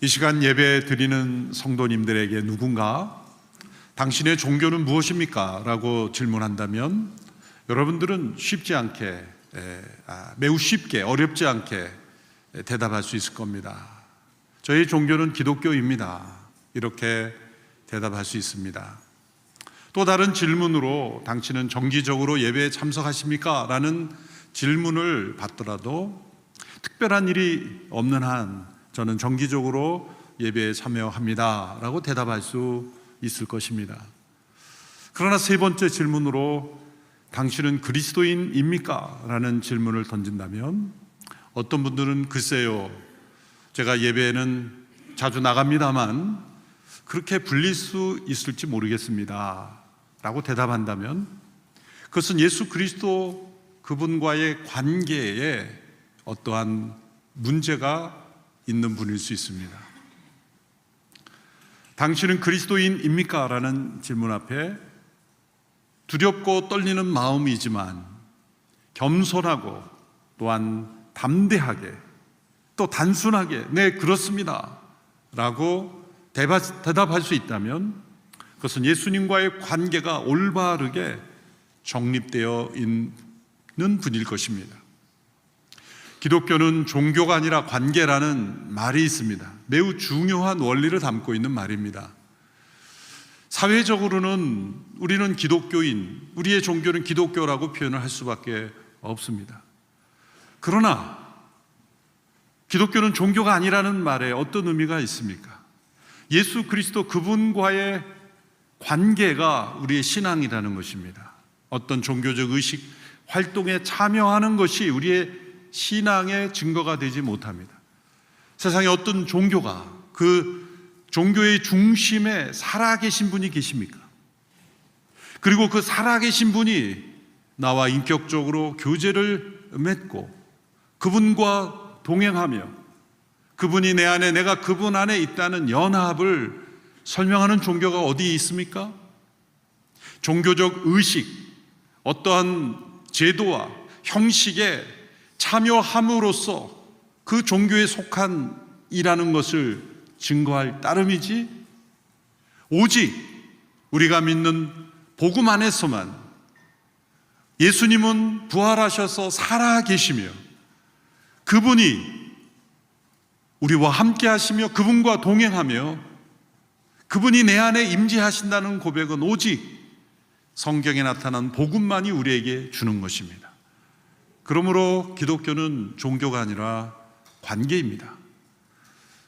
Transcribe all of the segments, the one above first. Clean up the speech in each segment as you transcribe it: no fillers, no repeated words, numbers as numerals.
이 시간 예배 드리는 성도님들에게 누군가 당신의 종교는 무엇입니까? 라고 질문한다면 여러분들은 매우 쉽게 어렵지 않게 대답할 수 있을 겁니다. 저희 종교는 기독교입니다. 이렇게 대답할 수 있습니다. 또 다른 질문으로 당신은 정기적으로 예배에 참석하십니까? 라는 질문을 받더라도 특별한 일이 없는 한 저는 정기적으로 예배에 참여합니다 라고 대답할 수 있을 것입니다. 그러나 세 번째 질문으로 당신은 그리스도인입니까? 라는 질문을 던진다면 어떤 분들은 글쎄요, 제가 예배에는 자주 나갑니다만 그렇게 불릴 수 있을지 모르겠습니다 라고 대답한다면 그것은 예수 그리스도 그분과의 관계에 어떠한 문제가 있는 분일 수 있습니다. 당신은 그리스도인입니까? 라는 질문 앞에 두렵고 떨리는 마음이지만 겸손하고 또한 담대하게 또 단순하게 네 그렇습니다 라고 대답할 수 있다면 그것은 예수님과의 관계가 올바르게 정립되어 있는 분일 것입니다. 기독교는 종교가 아니라 관계라는 말이 있습니다. 매우 중요한 원리를 담고 있는 말입니다. 사회적으로는 우리는 기독교인, 우리의 종교는 기독교라고 표현을 할 수밖에 없습니다. 그러나 기독교는 종교가 아니라는 말에 어떤 의미가 있습니까? 예수 그리스도 그분과의 관계가 우리의 신앙이라는 것입니다. 어떤 종교적 의식 활동에 참여하는 것이 우리의 신앙의 증거가 되지 못합니다. 세상에 어떤 종교가 그 종교의 중심에 살아계신 분이 계십니까? 그리고 그 살아계신 분이 나와 인격적으로 교제를 맺고 그분과 동행하며 그분이 내 안에 내가 그분 안에 있다는 연합을 설명하는 종교가 어디 있습니까? 종교적 의식, 어떠한 제도와 형식에 참여함으로써 그 종교에 속한 이라는 것을 증거할 따름이지 오직 우리가 믿는 복음 안에서만 예수님은 부활하셔서 살아계시며 그분이 우리와 함께 하시며 그분과 동행하며 그분이 내 안에 임재하신다는 고백은 오직 성경에 나타난 복음만이 우리에게 주는 것입니다. 그러므로 기독교는 종교가 아니라 관계입니다.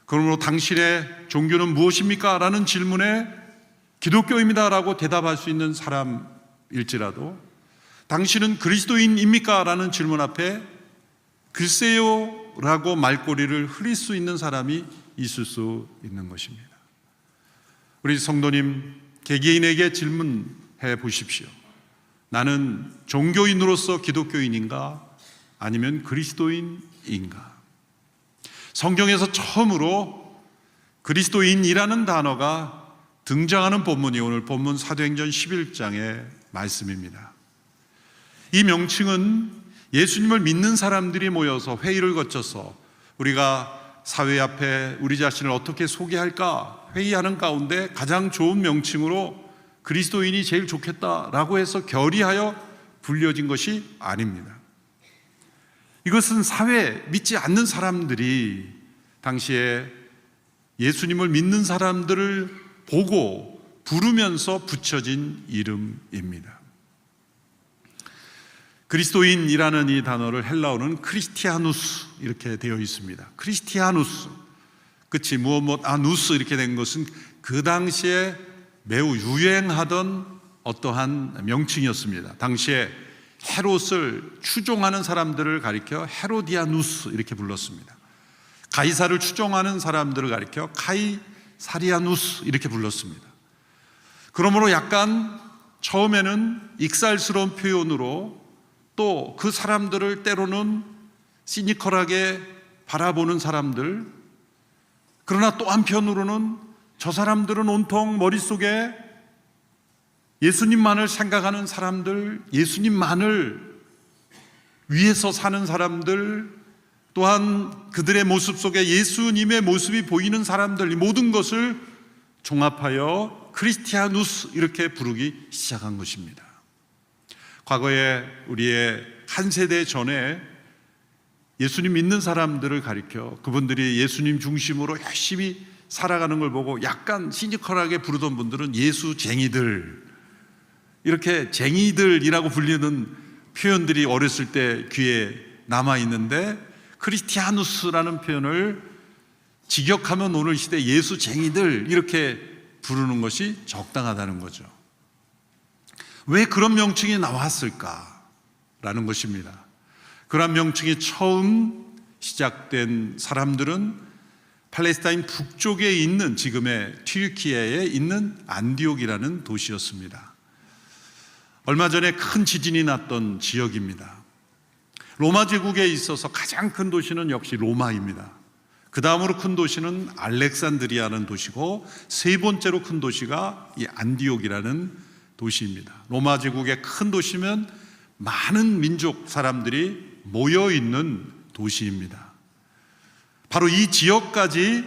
그러므로 당신의 종교는 무엇입니까? 라는 질문에 기독교입니다 라고 대답할 수 있는 사람일지라도 당신은 그리스도인입니까? 라는 질문 앞에 글쎄요 라고 말꼬리를 흐릴 수 있는 사람이 있을 수 있는 것입니다. 우리 성도님 개개인에게 질문해 보십시오. 나는 종교인으로서 기독교인인가? 아니면 그리스도인인가? 성경에서 처음으로 그리스도인이라는 단어가 등장하는 본문이 오늘 본문 사도행전 11장의 말씀입니다. 이 명칭은 예수님을 믿는 사람들이 모여서 회의를 거쳐서 우리가 사회 앞에 우리 자신을 어떻게 소개할까 회의하는 가운데 가장 좋은 명칭으로 그리스도인이 제일 좋겠다라고 해서 결의하여 불려진 것이 아닙니다. 이것은 사회 믿지 않는 사람들이 당시에 예수님을 믿는 사람들을 보고 부르면서 붙여진 이름입니다. 그리스도인이라는 이 단어를 헬라어는 크리스티아누스 이렇게 되어 있습니다. 크리스티아누스, 그치 무엇 아누스 이렇게 된 것은 그 당시에 매우 유행하던 어떠한 명칭이었습니다. 당시에 헤롯을 추종하는 사람들을 가리켜 헤로디아누스 이렇게 불렀습니다. 가이사를 추종하는 사람들을 가리켜 카이사리아누스 이렇게 불렀습니다. 그러므로 약간 처음에는 익살스러운 표현으로 또 그 사람들을 때로는 시니컬하게 바라보는 사람들, 그러나 또 한편으로는 저 사람들은 온통 머릿속에 예수님만을 생각하는 사람들, 예수님만을 위해서 사는 사람들, 또한 그들의 모습 속에 예수님의 모습이 보이는 사람들, 이 모든 것을 종합하여 크리스티아누스 이렇게 부르기 시작한 것입니다. 과거에 우리의 한 세대 전에 예수님 믿는 사람들을 가리켜 그분들이 예수님 중심으로 열심히 살아가는 걸 보고 약간 시니컬하게 부르던 분들은 예수쟁이들, 이렇게 쟁이들이라고 불리는 표현들이 어렸을 때 귀에 남아있는데, 크리스티아누스라는 표현을 직역하면 오늘 시대 예수쟁이들 이렇게 부르는 것이 적당하다는 거죠. 왜 그런 명칭이 나왔을까라는 것입니다. 그런 명칭이 처음 시작된 사람들은 팔레스타인 북쪽에 있는 지금의 튀르키예에 있는 안디옥이라는 도시였습니다. 얼마 전에 큰 지진이 났던 지역입니다. 로마 제국에 있어서 가장 큰 도시는 역시 로마입니다. 그 다음으로 큰 도시는 알렉산드리아라는 도시고, 세 번째로 큰 도시가 이 안디옥이라는 도시입니다. 로마 제국의 큰 도시면 많은 민족 사람들이 모여 있는 도시입니다. 바로 이 지역까지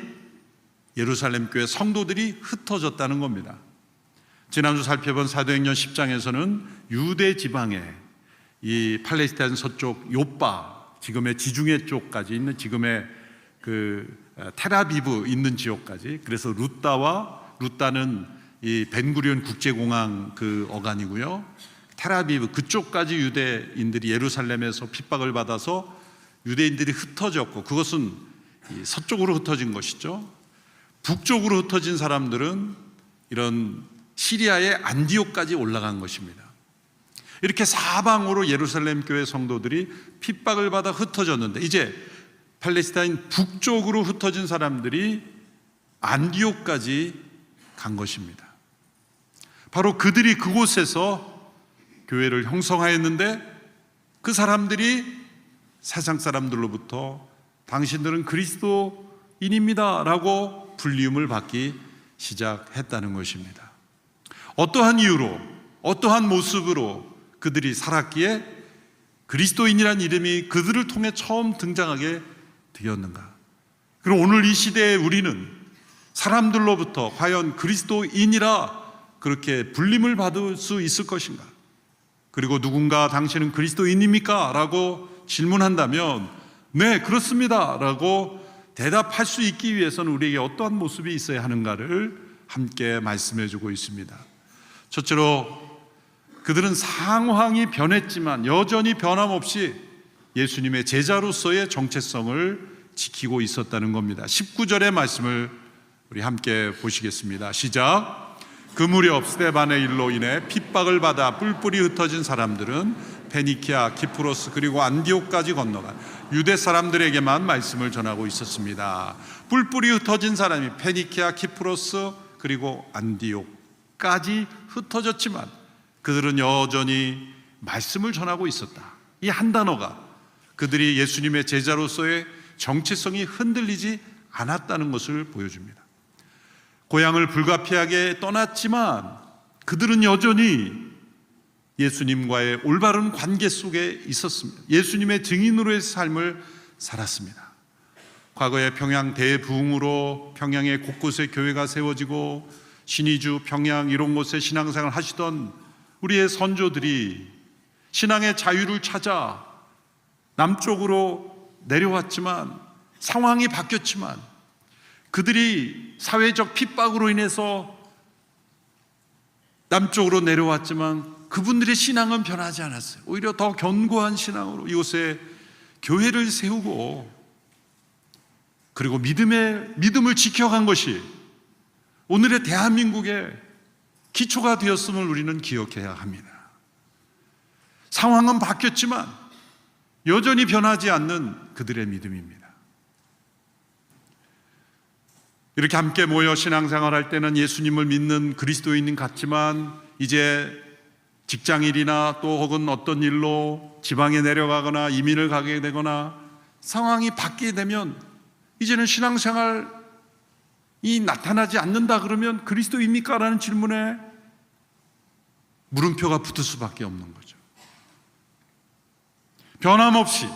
예루살렘 교회 성도들이 흩어졌다는 겁니다. 지난주 살펴본 사도행전 10장에서는 유대 지방에 이 팔레스타인 서쪽 요빠, 지금의 지중해 쪽까지 있는 지금의 그 텔아비브 있는 지역까지, 그래서 루따는 이 벤구리온 국제공항 그 어간이고요, 텔아비브 그쪽까지 유대인들이 예루살렘에서 핍박을 받아서 유대인들이 흩어졌고, 그것은 서쪽으로 흩어진 것이죠. 북쪽으로 흩어진 사람들은 이런 시리아의 안디옥까지 올라간 것입니다. 이렇게 사방으로 예루살렘 교회 성도들이 핍박을 받아 흩어졌는데, 이제 팔레스타인 북쪽으로 흩어진 사람들이 안디옥까지 간 것입니다. 바로 그들이 그곳에서 교회를 형성하였는데, 그 사람들이 세상 사람들로부터 당신들은 그리스도인입니다 라고 불리움을 받기 시작했다는 것입니다. 어떠한 이유로, 어떠한 모습으로 그들이 살았기에 그리스도인이라는 이름이 그들을 통해 처음 등장하게 되었는가? 그리고 오늘 이 시대에 우리는 사람들로부터 과연 그리스도인이라 그렇게 불림을 받을 수 있을 것인가? 그리고 누군가 당신은 그리스도인입니까? 라고 질문한다면 네, 그렇습니다 라고 대답할 수 있기 위해서는 우리에게 어떠한 모습이 있어야 하는가를 함께 말씀해 주고 있습니다. 첫째로 그들은 상황이 변했지만 여전히 변함없이 예수님의 제자로서의 정체성을 지키고 있었다는 겁니다. 19절의 말씀을 우리 함께 보시겠습니다. 시작. 그 무렵 스데반의 일로 인해 핍박을 받아 뿔뿔이 흩어진 사람들은 페니키아, 키프로스 그리고 안디옥까지 건너간 유대 사람들에게만 말씀을 전하고 있었습니다. 뿔뿔이 흩어진 사람이 페니키아, 키프로스 그리고 안디옥까지 흩어졌지만 그들은 여전히 말씀을 전하고 있었다. 이 한 단어가 그들이 예수님의 제자로서의 정체성이 흔들리지 않았다는 것을 보여줍니다. 고향을 불가피하게 떠났지만 그들은 여전히 예수님과의 올바른 관계 속에 있었습니다. 예수님의 증인으로의 삶을 살았습니다. 과거에 평양 대부흥으로 평양의 곳곳에 교회가 세워지고 신의주, 평양 이런 곳에 신앙생활을 하시던 우리의 선조들이 신앙의 자유를 찾아 남쪽으로 내려왔지만 상황이 바뀌었지만 그들이 사회적 핍박으로 인해서 남쪽으로 내려왔지만 그분들의 신앙은 변하지 않았어요. 오히려 더 견고한 신앙으로 이곳에 교회를 세우고 그리고 믿음을 지켜간 것이 오늘의 대한민국의 기초가 되었음을 우리는 기억해야 합니다. 상황은 바뀌었지만 여전히 변하지 않는 그들의 믿음입니다. 이렇게 함께 모여 신앙생활할 때는 예수님을 믿는 그리스도인 같지만 이제 직장일이나 또 혹은 어떤 일로 지방에 내려가거나 이민을 가게 되거나 상황이 바뀌게 되면 이제는 신앙생활이 나타나지 않는다 그러면 그리스도입니까? 라는 질문에 물음표가 붙을 수밖에 없는 거죠. 변함없이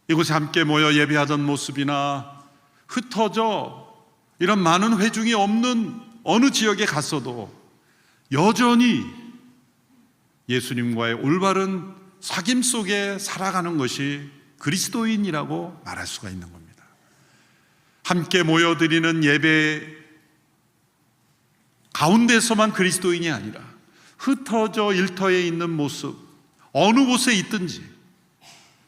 이곳에 함께 모여 예배하던 모습이나 흩어져 이런 많은 회중이 없는 어느 지역에 갔어도 여전히 예수님과의 올바른 사귐 속에 살아가는 것이 그리스도인이라고 말할 수가 있는 겁니다. 함께 모여드리는 예배 가운데서만 그리스도인이 아니라 흩어져 일터에 있는 모습, 어느 곳에 있든지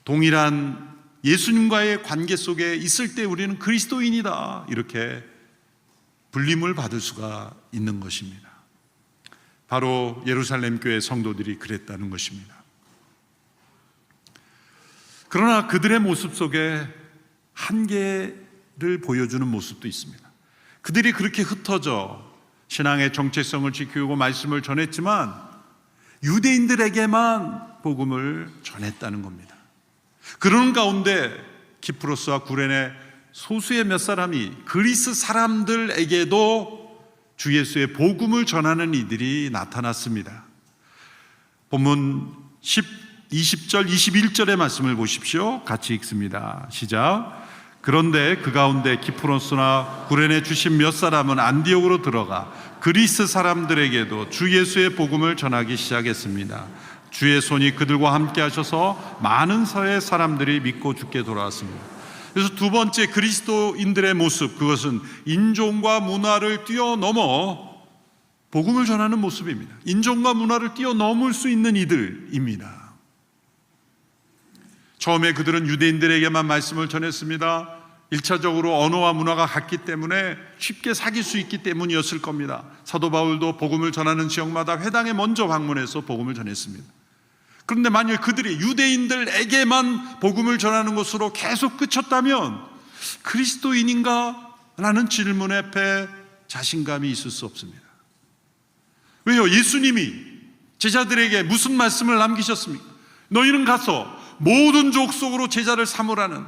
동일한 예수님과의 관계 속에 있을 때 우리는 그리스도인이다, 이렇게 불림을 받을 수가 있는 것입니다. 바로 예루살렘 교회 성도들이 그랬다는 것입니다. 그러나 그들의 모습 속에 한계를 보여주는 모습도 있습니다. 그들이 그렇게 흩어져 신앙의 정체성을 지키고 말씀을 전했지만 유대인들에게만 복음을 전했다는 겁니다. 그런 가운데 키프로스와 구레네 소수의 몇 사람이 그리스 사람들에게도 주 예수의 복음을 전하는 이들이 나타났습니다. 본문 20절 21절의 말씀을 보십시오. 같이 읽습니다. 시작. 그런데 그 가운데 키프로스나 구레네 주신 몇 사람은 안디옥으로 들어가 그리스 사람들에게도 주 예수의 복음을 전하기 시작했습니다. 주의 손이 그들과 함께 하셔서 많은 서의 사람들이 믿고 주께 돌아왔습니다. 그래서 두 번째 그리스도인들의 모습, 그것은 인종과 문화를 뛰어넘어 복음을 전하는 모습입니다. 인종과 문화를 뛰어넘을 수 있는 이들입니다. 처음에 그들은 유대인들에게만 말씀을 전했습니다. 1차적으로 언어와 문화가 같기 때문에 쉽게 사귈 수 있기 때문이었을 겁니다. 사도 바울도 복음을 전하는 지역마다 회당에 먼저 방문해서 복음을 전했습니다. 그런데 만일 그들이 유대인들에게만 복음을 전하는 것으로 계속 그쳤다면 그리스도인인가? 라는 질문 앞에 자신감이 있을 수 없습니다. 왜요? 예수님이 제자들에게 무슨 말씀을 남기셨습니까? 너희는 가서 모든 족속으로 제자를 삼으라는,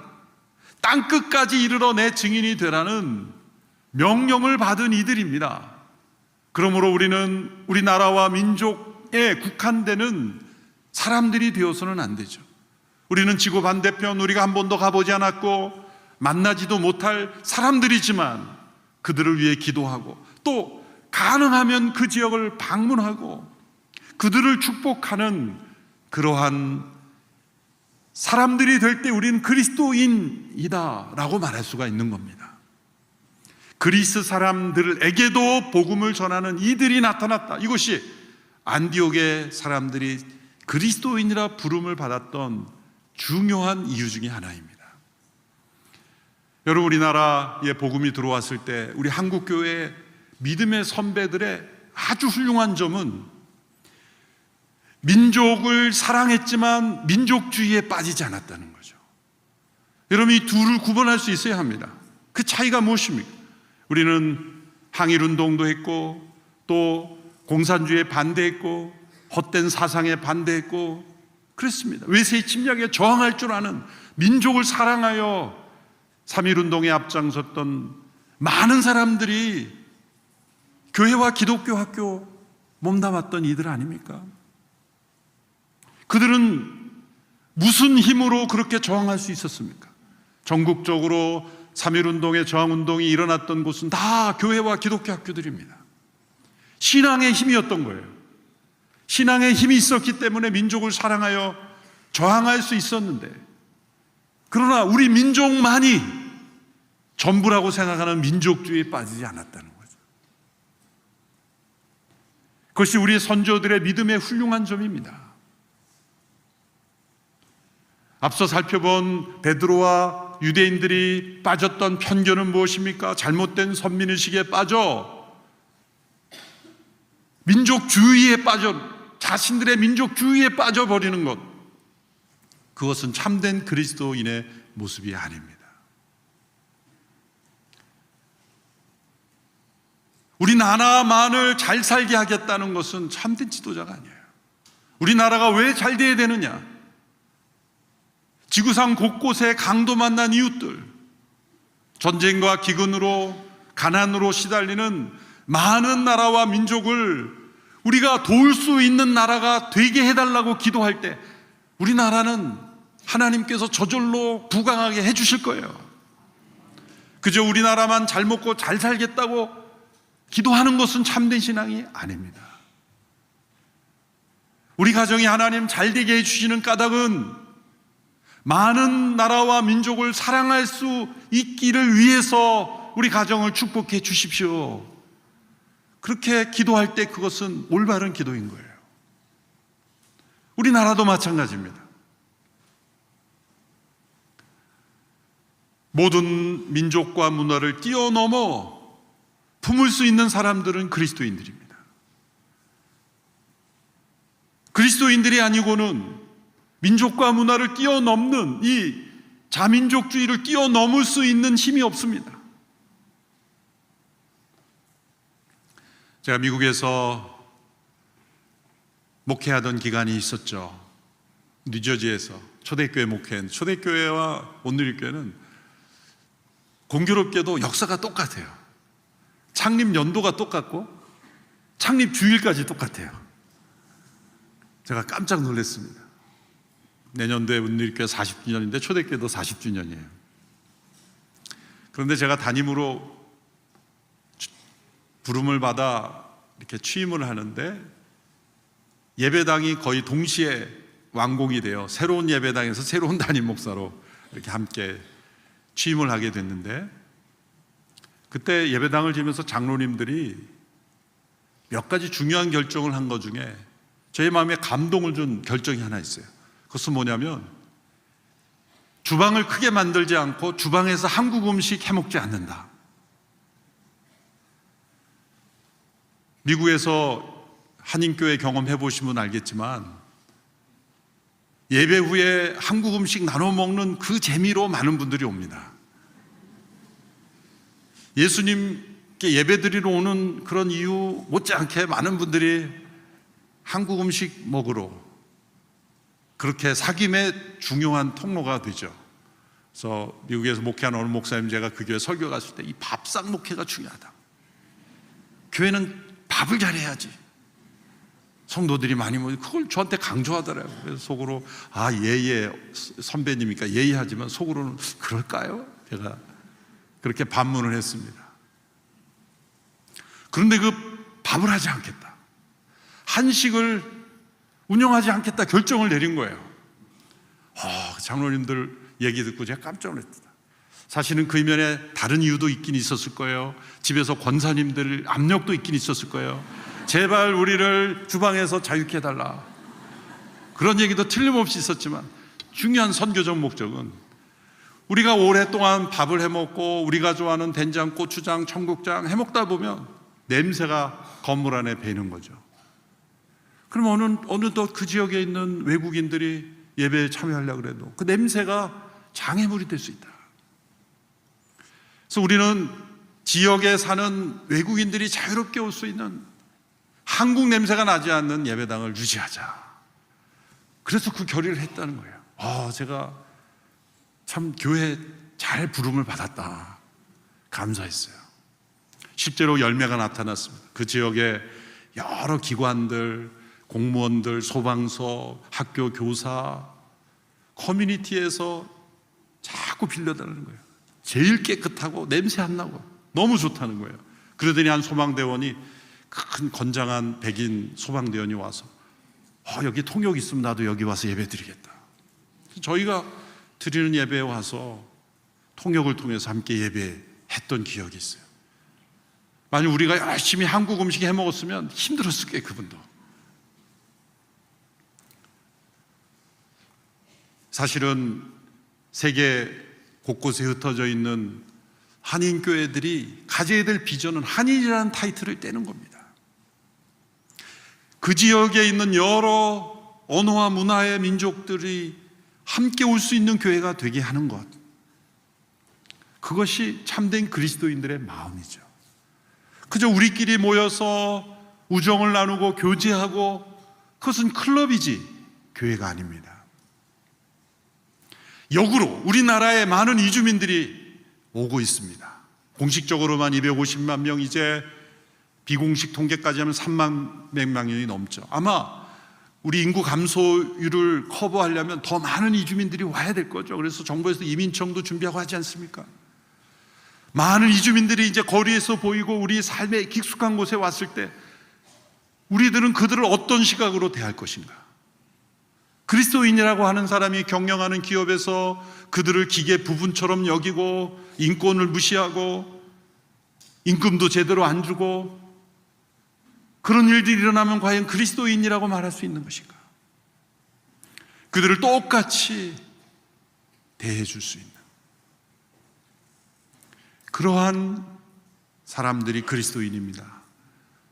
땅끝까지 이르러 내 증인이 되라는 명령을 받은 이들입니다. 그러므로 우리는 우리나라와 민족에 국한되는 사람들이 되어서는 안 되죠. 우리는 지구 반대편, 우리가 한 번도 가보지 않았고 만나지도 못할 사람들이지만 그들을 위해 기도하고 또 가능하면 그 지역을 방문하고 그들을 축복하는 그러한 사람들이 될 때 우리는 그리스도인이다 라고 말할 수가 있는 겁니다. 그리스 사람들에게도 복음을 전하는 이들이 나타났다. 이것이 안디옥의 사람들이 그리스도인이라 부름을 받았던 중요한 이유 중에 하나입니다. 여러분, 우리나라에 복음이 들어왔을 때 우리 한국교회 믿음의 선배들의 아주 훌륭한 점은 민족을 사랑했지만 민족주의에 빠지지 않았다는 거죠. 여러분, 이 둘을 구분할 수 있어야 합니다. 그 차이가 무엇입니까? 우리는 항일운동도 했고 또 공산주의에 반대했고 헛된 사상에 반대했고 그랬습니다. 외세의 침략에 저항할 줄 아는, 민족을 사랑하여 3.1운동에 앞장섰던 많은 사람들이 교회와 기독교 학교 몸담았던 이들 아닙니까? 그들은 무슨 힘으로 그렇게 저항할 수 있었습니까? 전국적으로 3.1운동의 저항운동이 일어났던 곳은 다 교회와 기독교 학교들입니다. 신앙의 힘이었던 거예요. 신앙의 힘이 있었기 때문에 민족을 사랑하여 저항할 수 있었는데, 그러나 우리 민족만이 전부라고 생각하는 민족주의에 빠지지 않았다는 거죠. 그것이 우리 선조들의 믿음의 훌륭한 점입니다. 앞서 살펴본 베드로와 유대인들이 빠졌던 편견은 무엇입니까? 잘못된 선민의식에 빠져 민족주의에 빠져 자신들의 민족주의에 빠져버리는 것, 그것은 참된 그리스도인의 모습이 아닙니다. 우리나라만을 잘 살게 하겠다는 것은 참된 지도자가 아니에요. 우리나라가 왜 잘 돼야 되느냐? 지구상 곳곳에 강도 만난 이웃들, 전쟁과 기근으로 가난으로 시달리는 많은 나라와 민족을 우리가 도울 수 있는 나라가 되게 해달라고 기도할 때 우리나라는 하나님께서 저절로 부강하게 해주실 거예요. 그저 우리나라만 잘 먹고 잘 살겠다고 기도하는 것은 참된 신앙이 아닙니다. 우리 가정이 하나님 잘 되게 해주시는 까닭은 많은 나라와 민족을 사랑할 수 있기를 위해서 우리 가정을 축복해 주십시오. 그렇게 기도할 때 그것은 올바른 기도인 거예요. 우리나라도 마찬가지입니다. 모든 민족과 문화를 뛰어넘어 품을 수 있는 사람들은 그리스도인들입니다. 그리스도인들이 아니고는 민족과 문화를 뛰어넘는 이 자민족주의를 뛰어넘을 수 있는 힘이 없습니다. 제가 미국에서 목회하던 기간이 있었죠. 뉴저지에서 초대교회 목회한 초대교회와 온누리교회는 공교롭게도 역사가 똑같아요. 창립 연도가 똑같고 창립 주일까지 똑같아요. 제가 깜짝 놀랐습니다. 내년도에 온누리교회 40주년인데 초대교회도 40주년이에요. 그런데 제가 담임으로 부름을 받아 이렇게 취임을 하는데 예배당이 거의 동시에 완공이 돼요. 새로운 예배당에서 새로운 담임 목사로 이렇게 함께 취임을 하게 됐는데, 그때 예배당을 지면서 장로님들이 몇 가지 중요한 결정을 한 것 중에 제 마음에 감동을 준 결정이 하나 있어요. 그것은 뭐냐면 주방을 크게 만들지 않고 주방에서 한국 음식 해먹지 않는다. 미국에서 한인교회 경험해 보시면 알겠지만 예배 후에 한국 음식 나눠 먹는 그 재미로 많은 분들이 옵니다. 예수님께 예배 드리러 오는 그런 이유 못지않게 많은 분들이 한국 음식 먹으러 그렇게 사귐의 중요한 통로가 되죠. 그래서 미국에서 목회하는 어느 목사님, 제가 그 교회 설교 갔을 때 이 밥상 목회가 중요하다. 교회는 밥을 잘해야지. 성도들이 많이 모이고 그걸 저한테 강조하더라고요. 그래서 속으로 예예 선배님이니까 예의하지만 속으로는 그럴까요? 제가 그렇게 반문을 했습니다. 그런데 그 밥을 하지 않겠다, 한식을 운영하지 않겠다 결정을 내린 거예요. 장로님들 얘기 듣고 제가 깜짝 놀랐다. 사실은 그 이면에 다른 이유도 있긴 있었을 거예요. 집에서 권사님들 압력도 있긴 있었을 거예요. 제발 우리를 주방에서 자유케 해달라, 그런 얘기도 틀림없이 있었지만 중요한 선교적 목적은 우리가 오랫동안 밥을 해먹고 우리가 좋아하는 된장, 고추장, 청국장 해먹다 보면 냄새가 건물 안에 배이는 거죠. 그럼 어느덧 그 지역에 있는 외국인들이 예배에 참여하려고 해도 그 냄새가 장애물이 될 수 있다. 그래서 우리는 지역에 사는 외국인들이 자유롭게 올 수 있는 한국 냄새가 나지 않는 예배당을 유지하자. 그래서 그 결의를 했다는 거예요. 제가 참 교회 잘 부름을 받았다, 감사했어요. 실제로 열매가 나타났습니다. 그 지역에 여러 기관들, 공무원들, 소방서, 학교 교사, 커뮤니티에서 자꾸 빌려달라는 거예요. 제일 깨끗하고 냄새 안 나고 너무 좋다는 거예요. 그러더니 한 소방대원이, 큰 건장한 백인 소방대원이 와서 여기 통역 있으면 나도 여기 와서 예배 드리겠다. 저희가 드리는 예배에 와서 통역을 통해서 함께 예배했던 기억이 있어요. 만약 우리가 열심히 한국 음식 해 먹었으면 힘들었을 거예요, 그분도. 사실은 세계 곳곳에 흩어져 있는 한인교회들이 가져야 될 비전은 한인이라는 타이틀을 떼는 겁니다. 그 지역에 있는 여러 언어와 문화의 민족들이 함께 올 수 있는 교회가 되게 하는 것, 그것이 참된 그리스도인들의 마음이죠. 그저 우리끼리 모여서 우정을 나누고 교제하고, 그것은 클럽이지 교회가 아닙니다. 역으로 우리나라에 많은 이주민들이 오고 있습니다. 공식적으로만 250만 명, 이제 비공식 통계까지 하면 3만 몇 명이 넘죠. 아마 우리 인구 감소율을 커버하려면 더 많은 이주민들이 와야 될 거죠. 그래서 정부에서 이민청도 준비하고 하지 않습니까? 많은 이주민들이 이제 거리에서 보이고 우리 삶에 익숙한 곳에 왔을 때 우리들은 그들을 어떤 시각으로 대할 것인가? 그리스도인이라고 하는 사람이 경영하는 기업에서 그들을 기계 부분처럼 여기고 인권을 무시하고 임금도 제대로 안 주고 그런 일들이 일어나면 과연 그리스도인이라고 말할 수 있는 것인가? 그들을 똑같이 대해 줄 수 있는 그러한 사람들이 그리스도인입니다.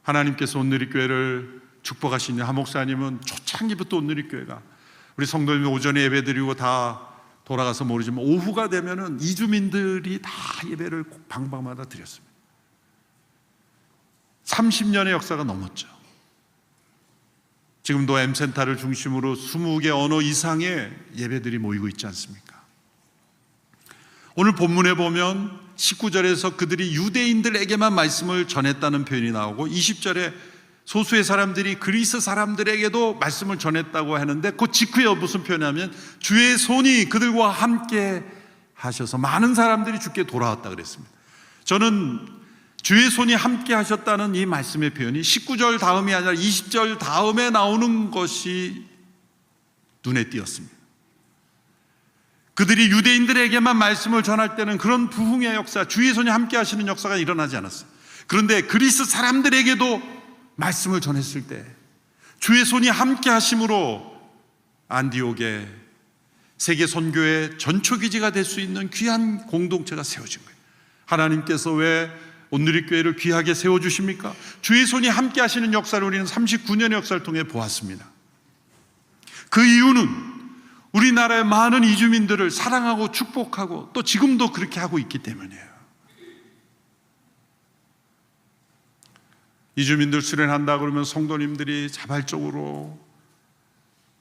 하나님께서 온누리교회를 축복하신 하 목사님은 초창기부터 온누리교회가 우리 성도님 오전에 예배드리고 다 돌아가서 모르지만 오후가 되면은 이주민들이 다 예배를 꼭 방방마다 드렸습니다. 30년의 역사가 넘었죠. 지금도 M센터를 중심으로 20개 언어 이상의 예배들이 모이고 있지 않습니까? 오늘 본문에 보면 19절에서 그들이 유대인들에게만 말씀을 전했다는 표현이 나오고 20절에 소수의 사람들이 그리스 사람들에게도 말씀을 전했다고 하는데 그 직후에 무슨 표현이냐면 주의 손이 그들과 함께 하셔서 많은 사람들이 주께 돌아왔다 그랬습니다. 저는 주의 손이 함께 하셨다는 이 말씀의 표현이 19절 다음이 아니라 20절 다음에 나오는 것이 눈에 띄었습니다. 그들이 유대인들에게만 말씀을 전할 때는 그런 부흥의 역사, 주의 손이 함께 하시는 역사가 일어나지 않았어요. 그런데 그리스 사람들에게도 말씀을 전했을 때 주의 손이 함께 하심으로 안디옥에 세계 선교의 전초기지가 될 수 있는 귀한 공동체가 세워진 거예요. 하나님께서 왜 온누리교회를 귀하게 세워주십니까? 주의 손이 함께 하시는 역사를 우리는 39년의 역사를 통해 보았습니다. 그 이유는 우리나라의 많은 이주민들을 사랑하고 축복하고 또 지금도 그렇게 하고 있기 때문이에요. 이주민들 수련한다 그러면 성도님들이 자발적으로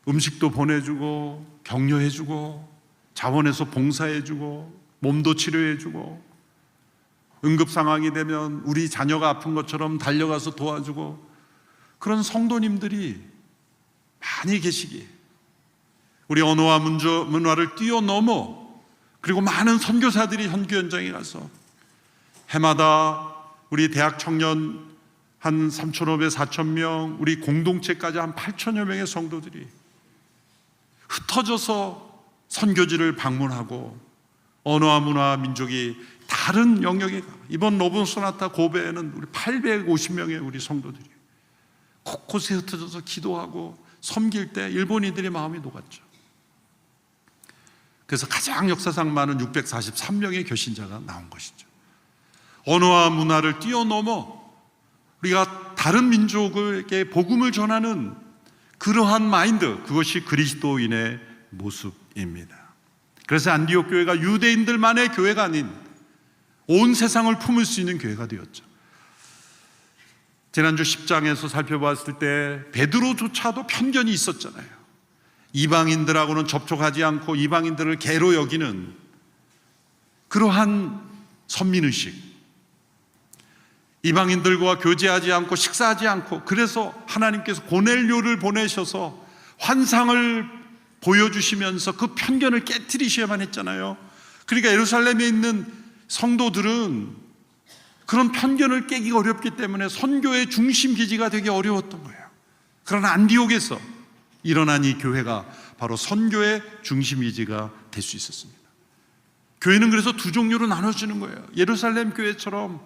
음식도 보내주고 격려해주고 자원해서 봉사해주고 몸도 치료해주고 응급 상황이 되면 우리 자녀가 아픈 것처럼 달려가서 도와주고 그런 성도님들이 많이 계시기 우리 언어와 문화를 뛰어넘어 그리고 많은 선교사들이 선교 현장에 가서 해마다 우리 대학 청년 한 3,500, 4,000명 우리 공동체까지 한 8,000여 명의 성도들이 흩어져서 선교지를 방문하고 언어와 문화 민족이 다른 영역에 이번 로본 소나타 고베에는 우리 850명의 우리 성도들이 곳곳에 흩어져서 기도하고 섬길 때 일본인들의 마음이 녹았죠. 그래서 가장 역사상 많은 643명의 교신자가 나온 것이죠. 언어와 문화를 뛰어넘어 우리가 다른 민족에게 복음을 전하는 그러한 마인드, 그것이 그리스도인의 모습입니다. 그래서 안디옥 교회가 유대인들만의 교회가 아닌 온 세상을 품을 수 있는 교회가 되었죠. 지난주 10장에서 살펴봤을 때 베드로조차도 편견이 있었잖아요. 이방인들하고는 접촉하지 않고 이방인들을 개로 여기는 그러한 선민의식, 이방인들과 교제하지 않고 식사하지 않고 그래서 하나님께서 고넬료를 보내셔서 환상을 보여주시면서 그 편견을 깨트리셔야만 했잖아요. 그러니까 예루살렘에 있는 성도들은 그런 편견을 깨기가 어렵기 때문에 선교의 중심 기지가 되기 어려웠던 거예요. 그러나 안디옥에서 일어난 이 교회가 바로 선교의 중심 기지가 될 수 있었습니다. 교회는 그래서 두 종류로 나눠지는 거예요. 예루살렘 교회처럼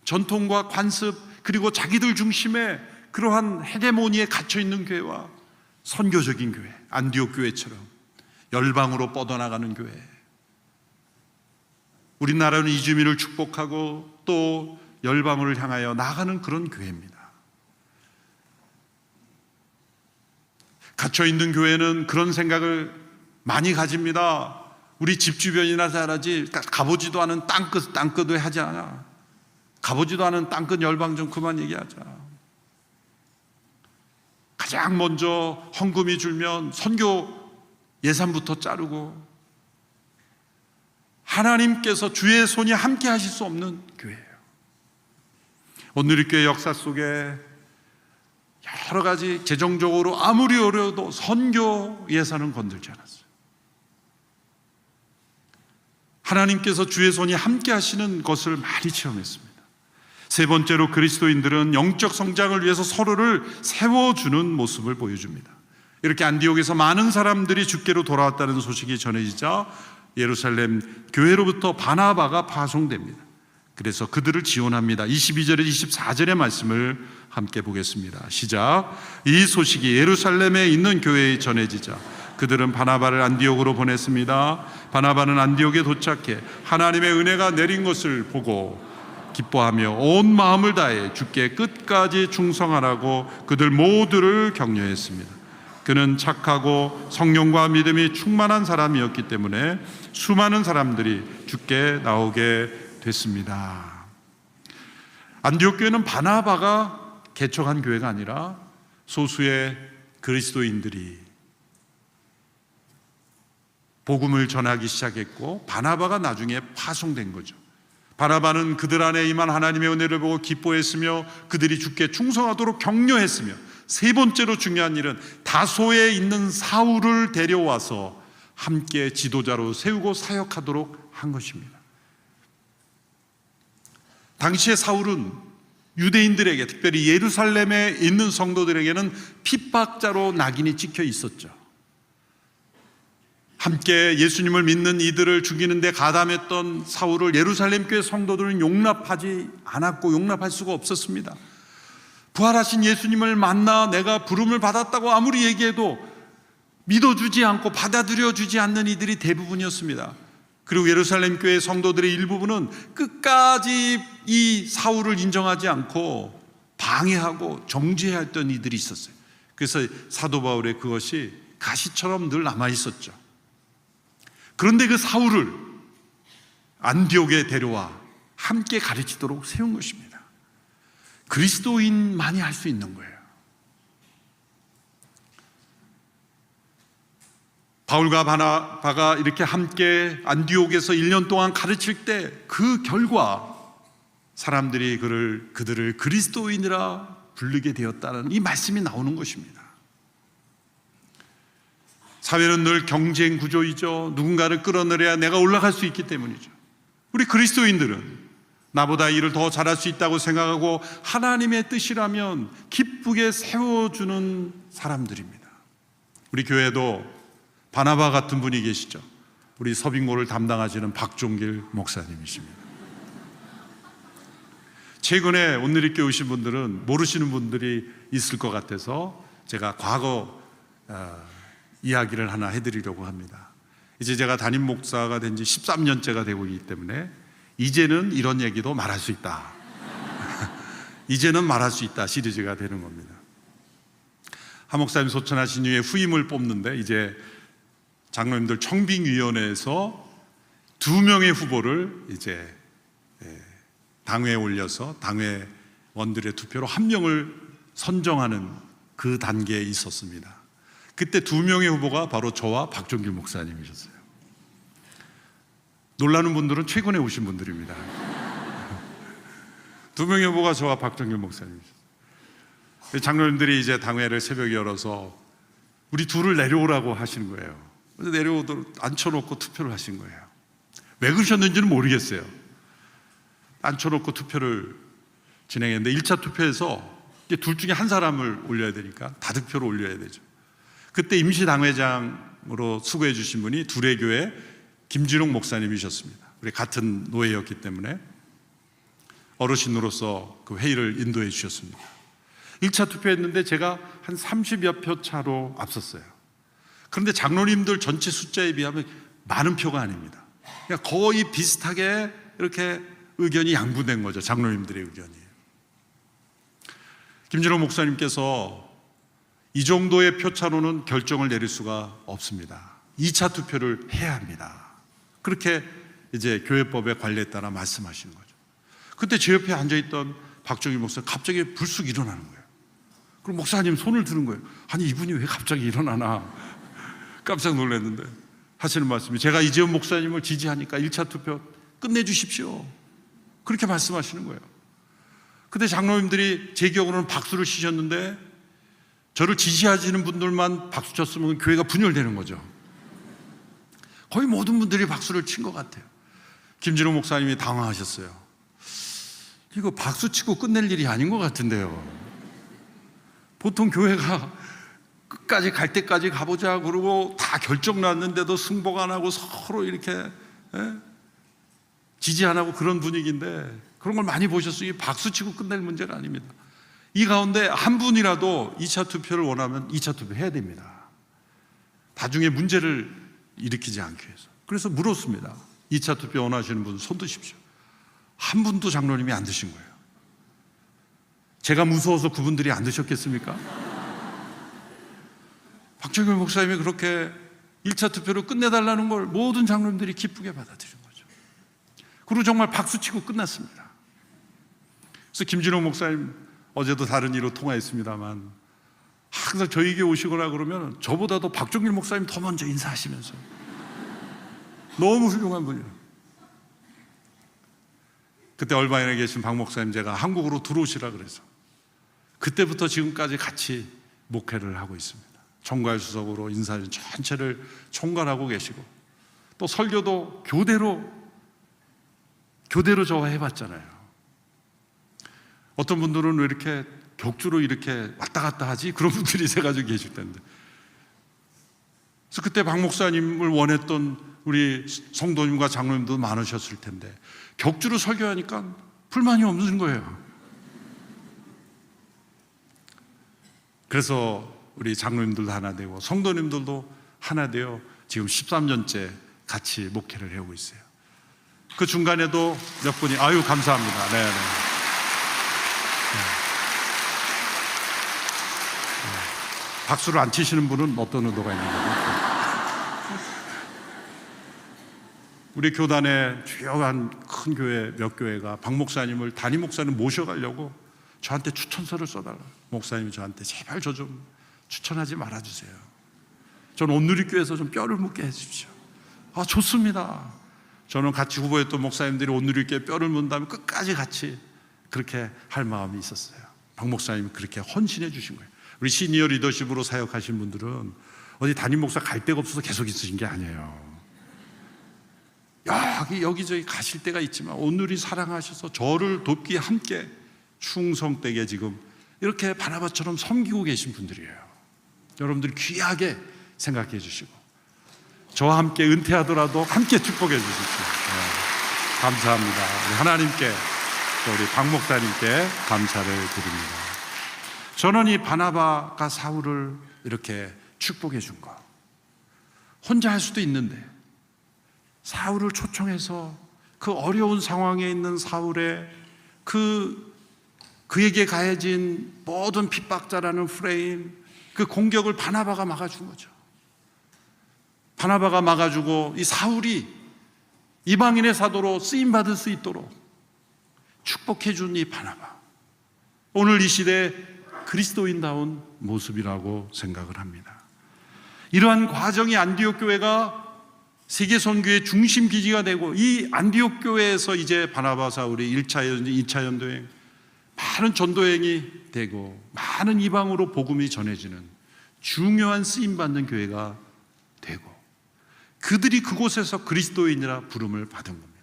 전통과 관습 그리고 자기들 중심의 그러한 헤게모니에 갇혀있는 교회와 선교적인 교회, 안디옥 교회처럼 열방으로 뻗어나가는 교회. 우리나라는 이주민을 축복하고 또 열방을 향하여 나가는 그런 교회입니다. 갇혀있는 교회는 그런 생각을 많이 가집니다. 우리 집 주변이나 잘하지 가보지도 않은 땅끝 왜 하지 않아? 가보지도 않은 땅끝 열방 좀 그만 얘기하자. 가장 먼저 헌금이 줄면 선교 예산부터 자르고 하나님께서 주의 손이 함께 하실 수 없는 교회예요. 온누리교회 역사 속에 여러 가지 재정적으로 아무리 어려워도 선교 예산은 건들지 않았어요. 하나님께서 주의 손이 함께 하시는 것을 많이 체험했습니다. 세 번째로 그리스도인들은 영적 성장을 위해서 서로를 세워주는 모습을 보여줍니다. 이렇게 안디옥에서 많은 사람들이 주께로 돌아왔다는 소식이 전해지자 예루살렘 교회로부터 바나바가 파송됩니다. 그래서 그들을 지원합니다. 22절에 24절의 말씀을 함께 보겠습니다. 시작. 이 소식이 예루살렘에 있는 교회에 전해지자 그들은 바나바를 안디옥으로 보냈습니다. 바나바는 안디옥에 도착해 하나님의 은혜가 내린 것을 보고 기뻐하며 온 마음을 다해 주께 끝까지 충성하라고 그들 모두를 격려했습니다. 그는 착하고 성령과 믿음이 충만한 사람이었기 때문에 수많은 사람들이 주께 나오게 됐습니다. 안디옥 교회는 바나바가 개척한 교회가 아니라 소수의 그리스도인들이 복음을 전하기 시작했고 바나바가 나중에 파송된 거죠. 바나바는 그들 안에 임한 하나님의 은혜를 보고 기뻐했으며 그들이 주께 충성하도록 격려했으며 세 번째로 중요한 일은 다소에 있는 사울을 데려와서 함께 지도자로 세우고 사역하도록 한 것입니다. 당시의 사울은 유대인들에게, 특별히 예루살렘에 있는 성도들에게는 핍박자로 낙인이 찍혀 있었죠. 함께 예수님을 믿는 이들을 죽이는데 가담했던 사울을 예루살렘 교회 성도들은 용납하지 않았고 용납할 수가 없었습니다. 부활하신 예수님을 만나 내가 부름을 받았다고 아무리 얘기해도 믿어주지 않고 받아들여주지 않는 이들이 대부분이었습니다. 그리고 예루살렘 교회 성도들의 일부분은 끝까지 이 사울을 인정하지 않고 방해하고 정죄했던 이들이 있었어요. 그래서 사도 바울의 그것이 가시처럼 늘 남아있었죠. 그런데 그 사울을 안디옥에 데려와 함께 가르치도록 세운 것입니다. 그리스도인만이 할 수 있는 거예요. 바울과 바나바가 이렇게 함께 안디옥에서 1년 동안 가르칠 때 그 결과 사람들이 그들을 그리스도인이라 부르게 되었다는 이 말씀이 나오는 것입니다. 사회는 늘 경쟁 구조이죠. 누군가를 끌어내려야 내가 올라갈 수 있기 때문이죠. 우리 그리스도인들은 나보다 일을 더 잘할 수 있다고 생각하고 하나님의 뜻이라면 기쁘게 세워주는 사람들입니다. 우리 교회도 바나바 같은 분이 계시죠. 우리 서빙고를 담당하시는 박종길 목사님이십니다. 최근에 온누리교회 오신 분들은 모르시는 분들이 있을 것 같아서 제가 과거 이야기를 하나 해드리려고 합니다. 이제 제가 담임 목사가 된 지 13년째가 되고 있기 때문에 이제는 이런 얘기도 말할 수 있다. 이제는 말할 수 있다 시리즈가 되는 겁니다. 한 목사님 소천하신 이후에 후임을 뽑는데 이제 장로님들 청빙위원회에서 2명의 후보를 이제 당회에 올려서 당회원들의 투표로 1명을 선정하는 그 단계에 있었습니다. 그때 2명의 후보가 바로 저와 박종길 목사님이셨어요. 놀라는 분들은 최근에 오신 분들입니다. 2명의 후보가 저와 박종길 목사님이셨어요. 장로님들이 이제 당회를 새벽에 열어서 우리 둘을 내려오라고 하시는 거예요. 그래서 내려오도록 앉혀놓고 투표를 하신 거예요. 왜 그러셨는지는 모르겠어요. 앉혀놓고 투표를 진행했는데 1차 투표에서 이제 둘 중에 한 사람을 올려야 되니까 다득표로 올려야 되죠. 그때 임시당회장으로 수고해 주신 분이 두레교회 김진홍 목사님이셨습니다. 우리 같은 노예였기 때문에 어르신으로서 그 회의를 인도해 주셨습니다. 1차 투표했는데 제가 한 30여 표 차로 앞섰어요. 그런데 장로님들 전체 숫자에 비하면 많은 표가 아닙니다. 그냥 거의 비슷하게 이렇게 의견이 양분된 거죠. 장로님들의 의견이. 김진호 목사님께서 이 정도의 표차로는 결정을 내릴 수가 없습니다. 2차 투표를 해야 합니다. 그렇게 이제 교회법의 관례에 따라 말씀하시는 거죠. 그때 제 옆에 앉아있던 박종일 목사님 갑자기 불쑥 일어나는 거예요. 그럼 목사님 손을 드는 거예요. 아니 이분이 왜 갑자기 일어나나 깜짝 놀랐는데 하시는 말씀이 제가 이재훈 목사님을 지지하니까 1차 투표 끝내주십시오. 그렇게 말씀하시는 거예요. 그때 장로님들이 제 기억으로는 박수를 치셨는데 저를 지지하시는 분들만 박수 쳤으면 교회가 분열되는 거죠. 거의 모든 분들이 박수를 친 것 같아요. 김진호 목사님이 당황하셨어요. 이거 박수 치고 끝낼 일이 아닌 것 같은데요. 보통 교회가 끝까지 갈 때까지 가보자 그러고 다 결정 났는데도 승복 안 하고 서로 이렇게 지지 안 하고 그런 분위기인데, 그런 걸 많이 보셨어요. 박수 치고 끝낼 문제가 아닙니다. 이 가운데 한 분이라도 2차 투표를 원하면 2차 투표 해야 됩니다. 나중에 문제를 일으키지 않기 위해서. 그래서 물었습니다. 2차 투표 원하시는 분 손 드십시오. 한 분도 장로님이 안 드신 거예요. 제가 무서워서 그분들이 안 드셨겠습니까? 박정일 목사님이 그렇게 1차 투표로 끝내달라는 걸 모든 장로님들이 기쁘게 받아들인 거죠. 그리고 정말 박수치고 끝났습니다. 그래서 김진호 목사님, 어제도 다른 이로 통화했습니다만, 항상 저에게 오시거나 그러면 저보다도 박정일 목사님 더 먼저 인사하시면서 너무 훌륭한 분이에요. 그때 얼바인에 계신 박 목사님 제가 한국으로 들어오시라 그래서 그때부터 지금까지 같이 목회를 하고 있습니다. 총괄 수석으로 인사전 전체를 총괄하고 계시고, 또 설교도 교대로 저와 해봤잖아요. 어떤 분들은 왜 이렇게 격주로 이렇게 왔다 갔다 하지? 그런 분들이 있어가지고 계실 텐데. 그래서 그때 박 목사님을 원했던 우리 성도님과 장로님도 많으셨을 텐데, 격주로 설교하니까 불만이 없는 거예요. 그래서 우리 장로님들도 하나 되고 성도님들도 하나 되어 지금 13년째 같이 목회를 해오고 있어요. 그 중간에도 몇 분이 아유 감사합니다. 네. 박수를 안 치시는 분은 어떤 의도가 있는 거죠? 우리 교단의 주요한 큰 교회 몇 교회가 박 목사님을, 담임 목사님 모셔가려고 저한테 추천서를 써달라고. 목사님이 저한테 제발 저 좀 추천하지 말아주세요. 저는 온누리교회에서 좀 뼈를 묻게 해주십시오. 아, 좋습니다. 저는 같이 후보했던 목사님들이 온누리교회 뼈를 묻는다면 끝까지 같이 그렇게 할 마음이 있었어요. 박 목사님이 그렇게 헌신해 주신 거예요. 우리 시니어 리더십으로 사역하신 분들은 어디 담임 목사 갈 데가 없어서 계속 있으신 게 아니에요. 여기저기 가실 때가 있지만 온누리 사랑하셔서 저를 돕기에 함께 충성되게 지금 이렇게 바나바처럼 섬기고 계신 분들이에요. 여러분들이 귀하게 생각해 주시고 저와 함께 은퇴하더라도 함께 축복해 주십시오. 네, 감사합니다. 우리 하나님께, 또 우리 박 목사님께 감사를 드립니다. 저는 이 바나바가 사울을 이렇게 축복해 준 거, 혼자 할 수도 있는데 사울을 초청해서 그 어려운 상황에 있는 사울의 그에게 가해진 모든 핍박자라는 프레임, 그 공격을 바나바가 막아준 거죠. 바나바가 막아주고 이 사울이 이방인의 사도로 쓰임받을 수 있도록 축복해준 이 바나바, 오늘 이 시대에 그리스도인다운 모습이라고 생각을 합니다. 이러한 과정이 안디옥 교회가 세계 선교의 중심 기지가 되고, 이 안디옥 교회에서 이제 바나바 사울이 1차 연대, 2차 연도행 많은 전도행이 되고 많은 이방으로 복음이 전해지는 중요한 쓰임받는 교회가 되고, 그들이 그곳에서 그리스도인이라 부름을 받은 겁니다.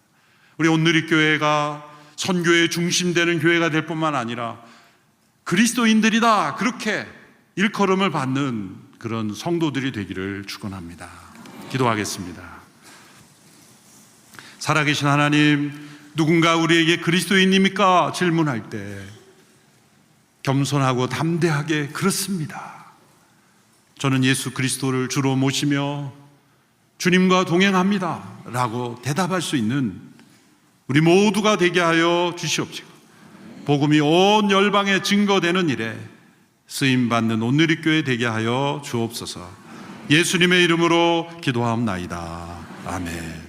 우리 온누리교회가 선교의 중심되는 교회가 될 뿐만 아니라 그리스도인들이다, 그렇게 일컬음을 받는 그런 성도들이 되기를 축원합니다. 기도하겠습니다. 살아계신 하나님, 누군가 우리에게 그리스도인입니까? 질문할 때 겸손하고 담대하게 그렇습니다, 저는 예수 그리스도를 주로 모시며 주님과 동행합니다 라고 대답할 수 있는 우리 모두가 되게 하여 주시옵시고, 복음이 온 열방에 증거되는 일에 쓰임받는 온누리교회 되게 하여 주옵소서. 예수님의 이름으로 기도하옵나이다. 아멘.